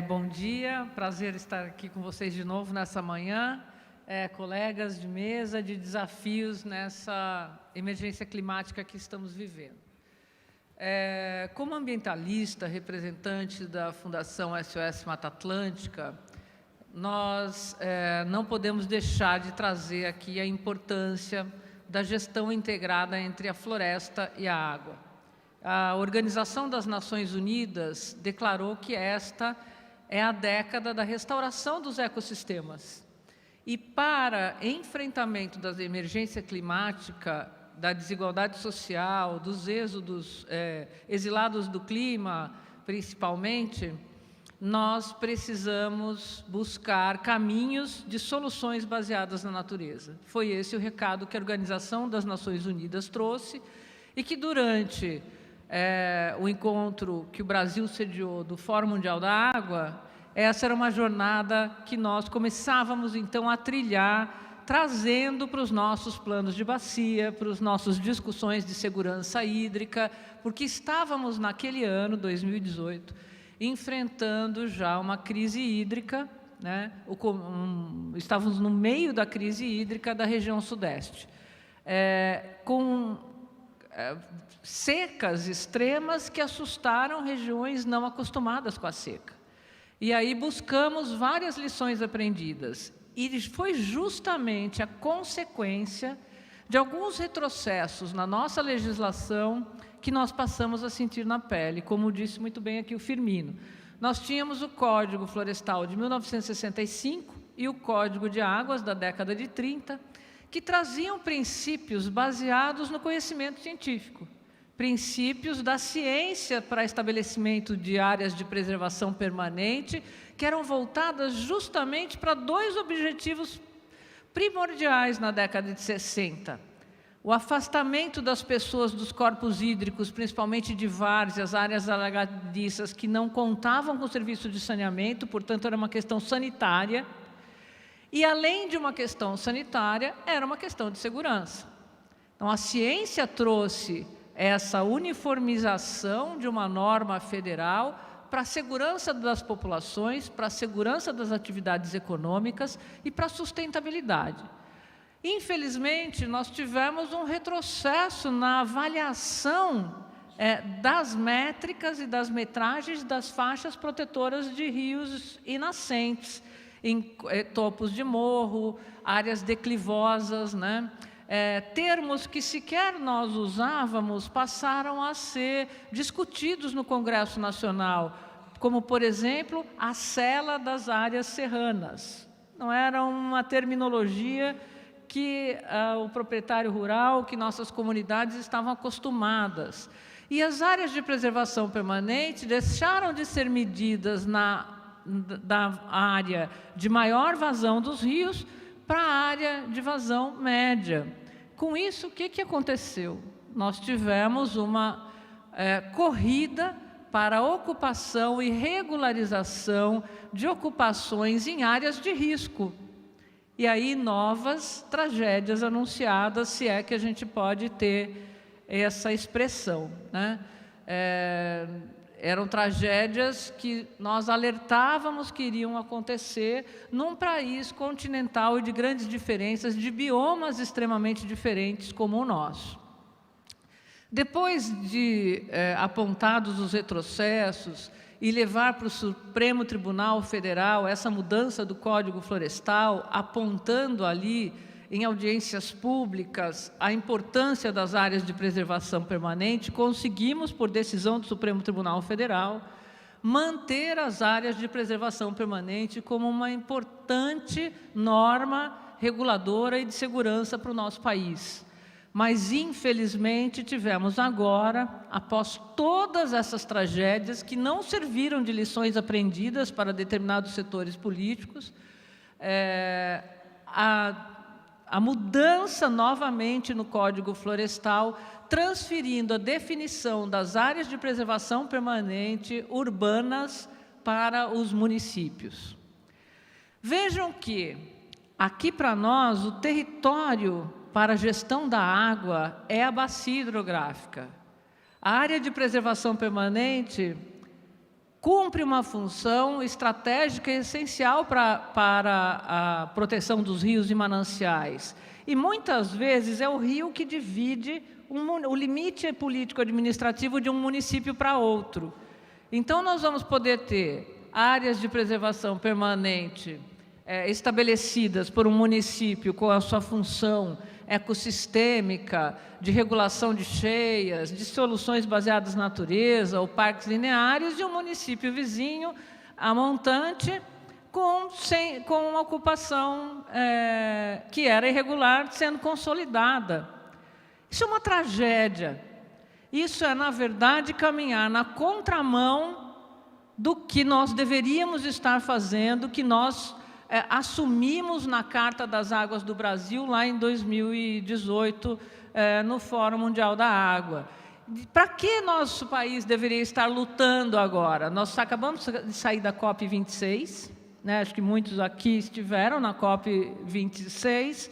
Bom dia, prazer estar aqui com vocês de novo nessa manhã, colegas de mesa, de desafios nessa emergência climática que estamos vivendo. Como ambientalista, representante da Fundação SOS Mata Atlântica, nós não podemos deixar de trazer aqui a importância da gestão integrada entre a floresta e a água. A Organização das Nações Unidas declarou que esta é a década da restauração dos ecossistemas. E para enfrentamento da emergência climática, da desigualdade social, dos êxodos, exilados do clima, principalmente, nós precisamos buscar caminhos de soluções baseadas na natureza. Foi esse o recado que a Organização das Nações Unidas trouxe e que durante o encontro que o Brasil sediou do Fórum Mundial da Água, essa era uma jornada que nós começávamos então a trilhar, trazendo para os nossos planos de bacia, para as nossas discussões de segurança hídrica, porque estávamos naquele ano, 2018, enfrentando já uma crise hídrica, né? Estávamos no meio da crise hídrica da região sudeste, com secas extremas que assustaram regiões não acostumadas com a seca. E aí buscamos várias lições aprendidas. E foi justamente a consequência de alguns retrocessos na nossa legislação que nós passamos a sentir na pele, como disse muito bem aqui o Firmino. Nós tínhamos o Código Florestal de 1965 e o Código de Águas da década de 30, que traziam princípios baseados no conhecimento científico, princípios da ciência para estabelecimento de áreas de preservação permanente, que eram voltadas justamente para dois objetivos primordiais na década de 60. O afastamento das pessoas dos corpos hídricos, principalmente de várzeas, áreas alagadiças, que não contavam com serviço de saneamento, portanto, era uma questão sanitária. E, além de uma questão sanitária, era uma questão de segurança. Então, a ciência trouxe essa uniformização de uma norma federal para a segurança das populações, para a segurança das atividades econômicas e para a sustentabilidade. Infelizmente, nós tivemos um retrocesso na avaliação das métricas e das metragens das faixas protetoras de rios e nascentes, em topos de morro, áreas declivosas, né? Termos que sequer nós usávamos passaram a ser discutidos no Congresso Nacional, como, por exemplo, a sela das áreas serranas. Não era uma terminologia que o proprietário rural, que nossas comunidades estavam acostumadas. E as áreas de preservação permanente deixaram de ser medidas da área de maior vazão dos rios para a área de vazão média. Com isso, o que aconteceu? Nós tivemos uma corrida para a ocupação e regularização de ocupações em áreas de risco. E aí novas tragédias anunciadas, se é que a gente pode ter essa expressão, né? Eram tragédias que nós alertávamos que iriam acontecer num país continental e de grandes diferenças, de biomas extremamente diferentes como o nosso. Depois de apontados os retrocessos e levar para o Supremo Tribunal Federal essa mudança do Código Florestal, apontando ali em audiências públicas a importância das áreas de preservação permanente, conseguimos, por decisão do Supremo Tribunal Federal, manter as áreas de preservação permanente como uma importante norma reguladora e de segurança para o nosso país. Mas, infelizmente, tivemos agora, após todas essas tragédias, que não serviram de lições aprendidas para determinados setores políticos, a mudança novamente no Código Florestal, transferindo a definição das áreas de preservação permanente urbanas para os municípios. Vejam que, aqui para nós, o território para a gestão da água é a bacia hidrográfica. A área de preservação permanente cumpre uma função estratégica e essencial para a proteção dos rios e mananciais. E muitas vezes é o rio que divide o limite político-administrativo de um município para outro. Então, nós vamos poder ter áreas de preservação permanente estabelecidas por um município com a sua função ecossistêmica, de regulação de cheias, de soluções baseadas na natureza, ou parques lineares, de um município vizinho, a montante, com uma ocupação que era irregular, sendo consolidada. Isso é uma tragédia. Isso é, na verdade, caminhar na contramão do que nós deveríamos estar fazendo, que nós assumimos na Carta das Águas do Brasil, lá em 2018, no Fórum Mundial da Água. Para que nosso país deveria estar lutando agora? Nós acabamos de sair da COP26, né? Acho que muitos aqui estiveram na COP26,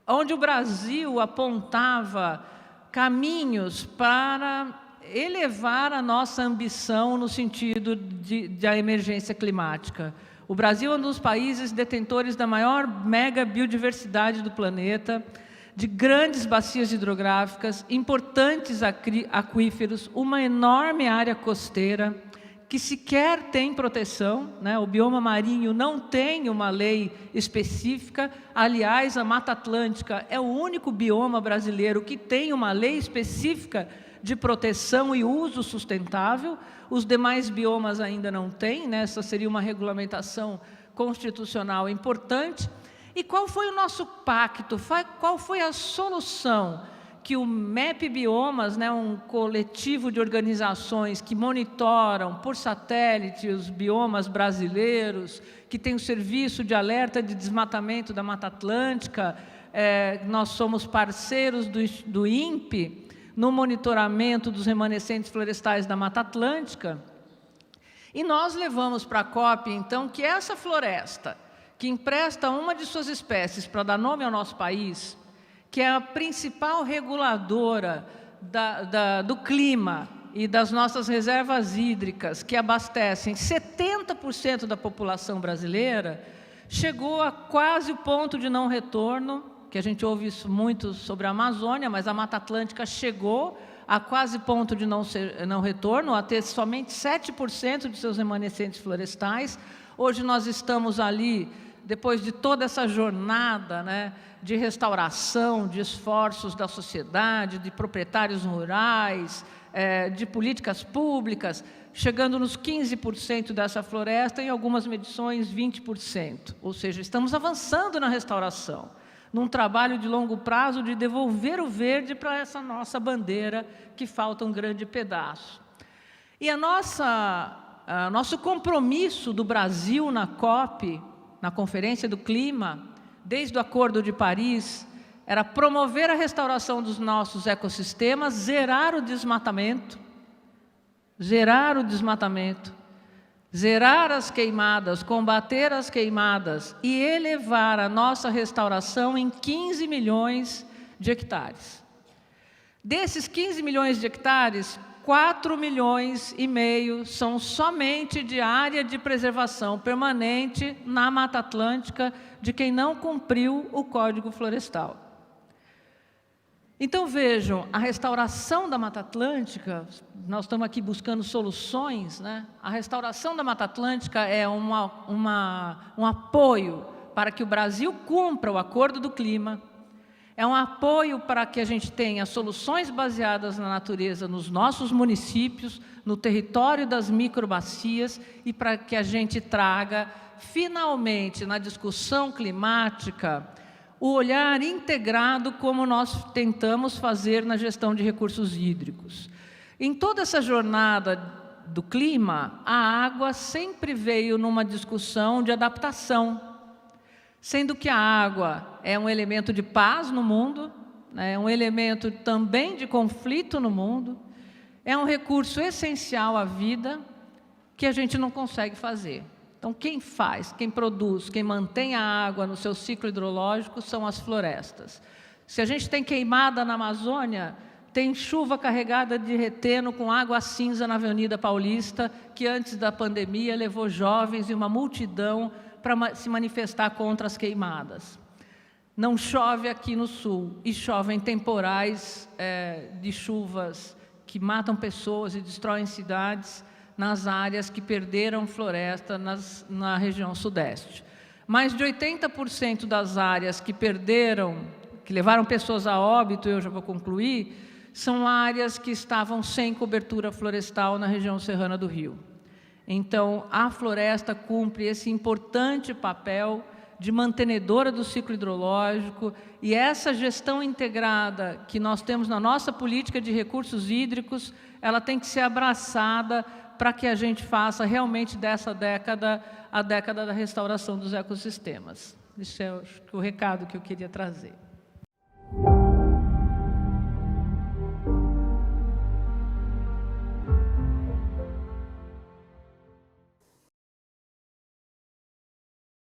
onde o Brasil apontava caminhos para elevar a nossa ambição no sentido da emergência climática. O Brasil é um dos países detentores da maior mega biodiversidade do planeta, de grandes bacias hidrográficas, importantes aquíferos, uma enorme área costeira, que sequer tem proteção, né? O bioma marinho não tem uma lei específica. Aliás, a Mata Atlântica é o único bioma brasileiro que tem uma lei específica de proteção e uso sustentável. Os demais biomas ainda não têm, né? Essa seria uma regulamentação constitucional importante. E qual foi o nosso pacto? Qual foi a solução que o MEP Biomas, né, um coletivo de organizações que monitoram por satélite os biomas brasileiros, que tem o serviço de alerta de desmatamento da Mata Atlântica, nós somos parceiros do INPE, no monitoramento dos remanescentes florestais da Mata Atlântica, e nós levamos para a COP, então, que essa floresta, que empresta uma de suas espécies para dar nome ao nosso país, que é a principal reguladora do clima e das nossas reservas hídricas, que abastecem 70% da população brasileira, chegou a quase o ponto de não retorno, que a gente ouve isso muito sobre a Amazônia, mas a Mata Atlântica chegou a quase ponto de não retorno, a ter somente 7% de seus remanescentes florestais. Hoje nós estamos ali, depois de toda essa jornada, né, de restauração, de esforços da sociedade, de proprietários rurais, de políticas públicas, chegando nos 15% dessa floresta, em algumas medições 20%. Ou seja, estamos avançando na restauração, num trabalho de longo prazo de devolver o verde para essa nossa bandeira, que falta um grande pedaço. E nosso compromisso do Brasil na COP, na Conferência do Clima, desde o Acordo de Paris, era promover a restauração dos nossos ecossistemas, zerar o desmatamento, zerar as queimadas, combater as queimadas e elevar a nossa restauração em 15 milhões de hectares. Desses 15 milhões de hectares, 4,5 milhões são somente de área de preservação permanente na Mata Atlântica de quem não cumpriu o Código Florestal. Então, vejam, a restauração da Mata Atlântica, nós estamos aqui buscando soluções, né? A restauração da Mata Atlântica é um apoio para que o Brasil cumpra o Acordo do Clima, é um apoio para que a gente tenha soluções baseadas na natureza nos nossos municípios, no território das microbacias, e para que a gente traga, finalmente, na discussão climática, o olhar integrado como nós tentamos fazer na gestão de recursos hídricos. Em toda essa jornada do clima, a água sempre veio numa discussão de adaptação, sendo que a água é um elemento de paz no mundo, né, é um elemento também de conflito no mundo, é um recurso essencial à vida que a gente não consegue fazer. Então, quem faz, quem produz, quem mantém a água no seu ciclo hidrológico são as florestas. Se a gente tem queimada na Amazônia, tem chuva carregada de reteno com água cinza na Avenida Paulista, que antes da pandemia levou jovens e uma multidão para se manifestar contra as queimadas. Não chove aqui no sul, e chovem temporais de chuvas que matam pessoas e destroem cidades nas áreas que perderam floresta na região sudeste. Mais de 80% das áreas que levaram pessoas a óbito, eu já vou concluir, são áreas que estavam sem cobertura florestal na região serrana do Rio. Então, a floresta cumpre esse importante papel de mantenedora do ciclo hidrológico, e essa gestão integrada que nós temos na nossa política de recursos hídricos, ela tem que ser abraçada para que a gente faça realmente dessa década a década da restauração dos ecossistemas. Esse é o recado que eu queria trazer.